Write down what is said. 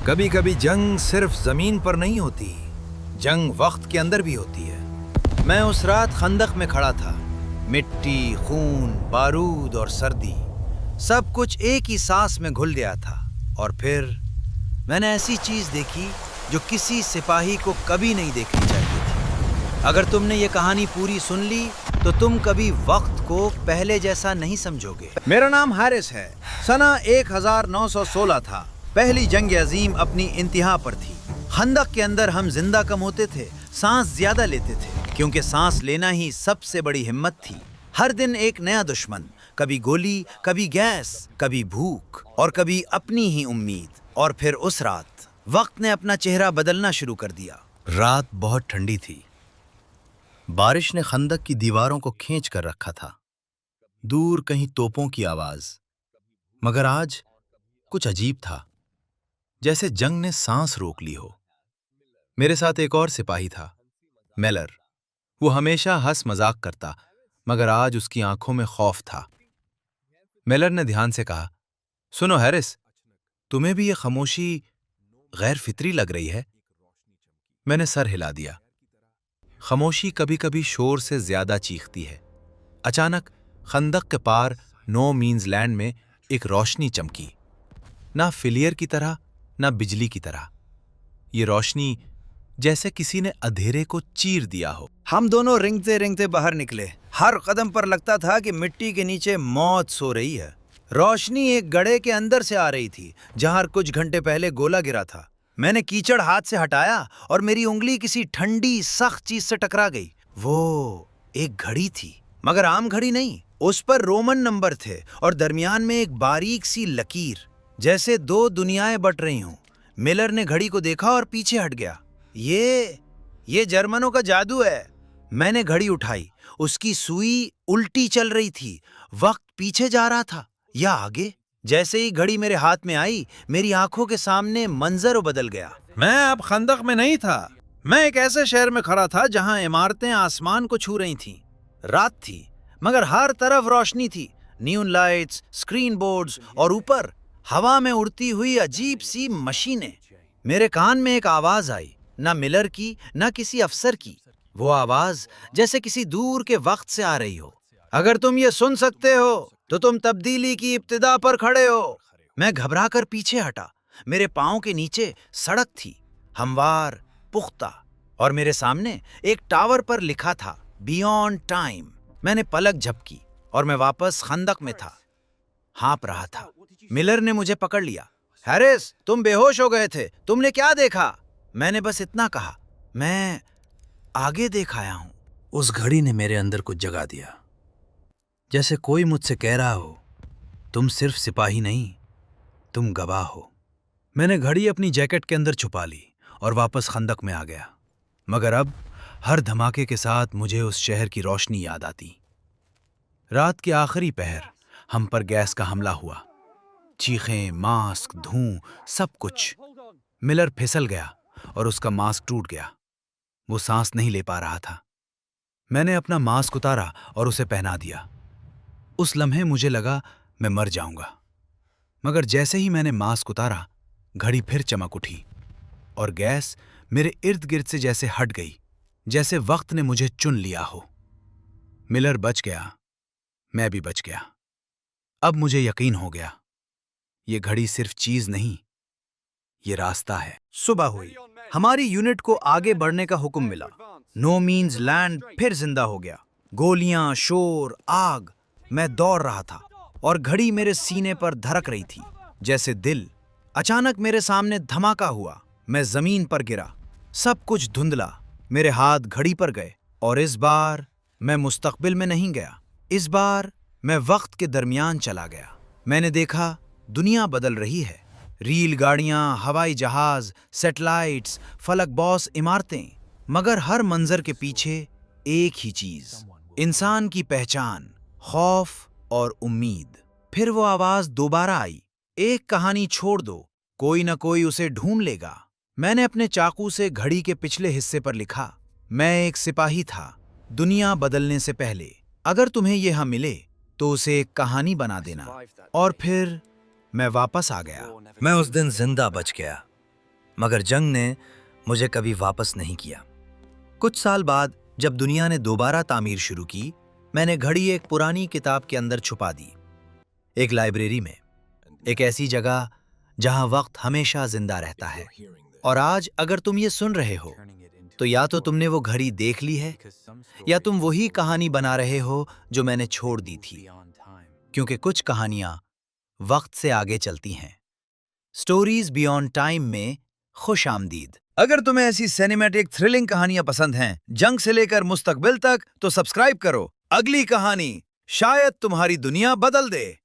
कभी कभी जंग सिर्फ जमीन पर नहीं होती, जंग वक्त के अंदर भी होती है। मैं उस रात खंदक में खड़ा था। मिट्टी, खून, बारूद और सर्दी, सब कुछ एक ही सांस में घुल गया था। और फिर मैंने ऐसी चीज देखी जो किसी सिपाही को कभी नहीं देखनी चाहिए थी। अगर तुमने ये कहानी पूरी सुन ली तो तुम कभी वक्त को पहले जैसा नहीं समझोगे। मेरा नाम हारिस है। सना 1916 था। पहली जंग अजीम अपनी इंतहा पर थी। खंदक के अंदर हम जिंदा कम होते थे, सांस ज्यादा लेते थे, क्योंकि सांस लेना ही सबसे बड़ी हिम्मत थी। हर दिन एक नया दुश्मन, कभी गोली, कभी गैस, कभी भूख और कभी अपनी ही उम्मीद। और फिर उस रात वक्त ने अपना चेहरा बदलना शुरू कर दिया। रात बहुत ठंडी थी। बारिश ने खंदक की दीवारों को खींच कर रखा था। दूर कहीं तोपों की आवाज। मगर आज कुछ अजीब था, जैसे जंग ने सांस रोक ली हो। मेरे साथ एक और सिपाही था, मेलर। वो हमेशा हंस मजाक करता, मगर आज उसकी आंखों में खौफ था। मेलर ने ध्यान से कहा, सुनो हैरिस, तुम्हें भी ये खामोशी गैर फितरी लग रही है? मैंने सर हिला दिया। खामोशी कभी कभी शोर से ज्यादा चीखती है। अचानक खंदक के पार नो मीन्स लैंड में एक रोशनी चमकी, ना फिलियर की तरह ना बिजली की तरह। ये रोशनी जैसे किसी ने अंधेरे को चीर दिया हो। हम दोनों रेंगते रेंगते बाहर निकले। हर कदम पर लगता था कि मिट्टी के नीचे मौत सो रही है। रोशनी एक गड्ढे के अंदर से आ रही थी, जहां कुछ घंटे पहले गोला गिरा था। मैंने कीचड़ हाथ से हटाया और मेरी उंगली किसी ठंडी सख्त चीज से टकरा गई। वो एक घड़ी थी, मगर आम घड़ी नहीं। उस पर रोमन नंबर थे और दरमियान में एक बारीक सी लकीर, जैसे दो दुनियाएं बट रही हों। मिलर ने घड़ी को देखा और पीछे हट गया। ये जर्मनों का जादू है। मैंने घड़ी उठाई। उसकी सुई उल्टी चल रही थी। वक्त पीछे जा रहा था या आगे। जैसे ही घड़ी मेरे हाथ में आई, मेरी आंखों के सामने मंजर बदल गया। मैं अब खंदक में नहीं था। मैं एक ऐसे शहर में खड़ा था जहां इमारतें आसमान को छू रही थीं। रात थी, मगर हर तरफ रोशनी थी। न्यून लाइट्स, स्क्रीन बोर्ड्स और ऊपर हवा में उड़ती हुई अजीब सी मशीनें। मेरे कान में एक आवाज आई, ना मिलर की ना किसी अफसर की। वो आवाज जैसे किसी दूर के वक्त से आ रही हो। अगर तुम ये सुन सकते हो तो तुम तब्दीली की इब्तिदा पर खड़े हो। मैं घबरा कर पीछे हटा। मेरे पांव के नीचे सड़क थी, हमवार, पुख्ता, और मेरे सामने एक टावर पर लिखा था बियॉन्ड टाइम। मैंने पलक झपकी और मैं वापस खंदक में था, हाँप रहा था। मिलर ने मुझे पकड़ लिया। हैरिस, तुम बेहोश हो गए थे, तुमने क्या देखा? मैंने बस इतना कहा, मैं आगे देख आया हूं। उस घड़ी ने मेरे अंदर कुछ जगा दिया, जैसे कोई मुझसे कह रहा हो, तुम सिर्फ सिपाही नहीं, तुम गवाह हो। मैंने घड़ी अपनी जैकेट के अंदर छुपा ली और वापस खंदक में आ गया। मगर अब हर धमाके के साथ मुझे उस शहर की रोशनी याद आती। रात के आखिरी पहर हम पर गैस का हमला हुआ। चीखें, मास्क, धुआं, सब कुछ। मिलर फिसल गया और उसका मास्क टूट गया। वो सांस नहीं ले पा रहा था। मैंने अपना मास्क उतारा और उसे पहना दिया। उस लम्हे मुझे लगा मैं मर जाऊंगा। मगर जैसे ही मैंने मास्क उतारा, घड़ी फिर चमक उठी और गैस मेरे इर्द गिर्द से जैसे हट गई, जैसे वक्त ने मुझे चुन लिया हो। मिलर बच गया, मैं भी बच गया। अब मुझे यकीन हो गया, ये घड़ी सिर्फ चीज नहीं, ये रास्ता है। सुबह हुई। हमारी यूनिट को आगे बढ़ने का हुक्म मिला। नो मीन्स लैंड फिर जिंदा हो गया। गोलियां, शोर, आग। मैं दौड़ रहा था और घड़ी मेरे सीने पर धड़क रही थी, जैसे दिल। अचानक मेरे सामने धमाका हुआ। मैं जमीन पर गिरा। सब कुछ धुंधला। मेरे हाथ घड़ी पर गए और इस बार मैं मुस्तकबिल में नहीं गया। इस बार मैं वक्त के दरमियान चला गया। मैंने देखा दुनिया बदल रही है। रील गाड़ियां, हवाई जहाज, सैटेलाइट्स, फलक बॉस इमारतें। मगर हर मंजर के पीछे एक ही चीज, इंसान की पहचान, खौफ और उम्मीद। फिर वो आवाज दोबारा आई, एक कहानी छोड़ दो, कोई ना कोई उसे ढूंढ लेगा। मैंने अपने चाकू से घड़ी के पिछले हिस्से पर लिखा, मैं एक सिपाही था, दुनिया बदलने से पहले। अगर तुम्हें यह मिले तो उसे एक कहानी बना देना। और फिर मैं वापस आ गया। मैं उस दिन जिंदा बच गया। मगर जंग ने मुझे कभी वापस नहीं किया। कुछ साल बाद जब दुनिया ने दोबारा तामीर शुरू की, मैंने घड़ी एक पुरानी किताब के अंदर छुपा दी, एक लाइब्रेरी में, एक ऐसी जगह जहां वक्त हमेशा जिंदा रहता है। और आज अगर तुम ये सुन रहे हो तो या तो तुमने वो घड़ी देख ली है या तुम वही कहानी बना रहे हो जो मैंने छोड़ दी थी, क्योंकि कुछ कहानियां वक्त से आगे चलती हैं। स्टोरीज बियॉन्ड टाइम में खुश आमदीद। अगर तुम्हें ऐसी सिनेमैटिक थ्रिलिंग कहानियां पसंद हैं, जंग से लेकर मुस्तकबिल तक, तो सब्सक्राइब करो। अगली कहानी शायद तुम्हारी दुनिया बदल दे।